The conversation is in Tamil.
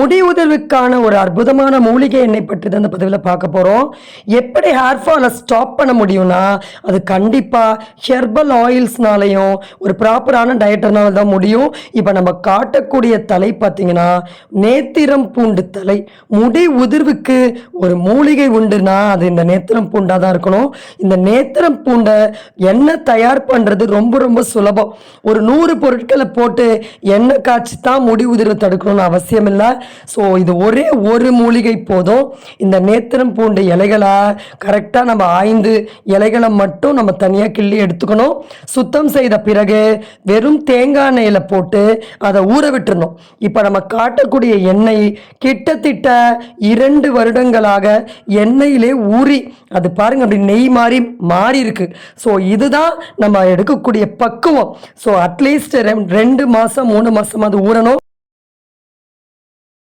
முடி உதிர்வுக்கான ஒரு அற்புதமான மூலிகை எண்ணெய் பற்றி தான் இந்த பதிவில் பார்க்க போகிறோம். எப்படி ஹேர் ஃபாலை ஸ்டாப் பண்ண முடியும்னா, அது கண்டிப்பாக ஹெர்பல் ஆயில்ஸ்னாலையும் ஒரு ப்ராப்பரான டயட்டர்னால தான் முடியும். இப்போ நம்ம காட்டக்கூடிய தலை பார்த்தீங்கன்னா, நேத்திரம் பூண்டு தலை. முடி உதிர்வுக்கு ஒரு மூலிகை உண்டுனா அது இந்த நேத்திரம் பூண்டாக தான் இருக்கணும். இந்த நேத்திரம் பூண்டை எண்ணெய் தயார் பண்ணுறது ரொம்ப ரொம்ப சுலபம். ஒரு 100 பொருட்களை போட்டு எண்ணெய் காய்ச்சி தான் முடி உதிர்வு தடுக்கணும்னு அவசியம் இல்லை. ஸோ இது ஒரே ஒரு மூலிகை போதும். இந்த நேத்திரம் பூண்டு இலைகளை கரெக்டாக நம்ம 5 இலைகளை மட்டும் நம்ம தனியாக கிள்ளி எடுத்துக்கணும். சுத்தம் செய்த பிறகு வெறும் தேங்காய் எண்ணெயில் போட்டு அதை ஊற விட்டுறணும். இப்போ நம்ம காட்டக்கூடிய எண்ணெய் கிட்டத்தட்ட 2 வருடங்களாக எண்ணெயிலே ஊறி அது பாருங்க அப்படி நெய் மாதிரி மாறி இருக்கு. ஸோ இதுதான் நம்ம எடுக்கக்கூடிய பக்குவம். ஸோ அட்லீஸ்ட் 2 மாதம் 3 மாதம் அது ஊறணும்.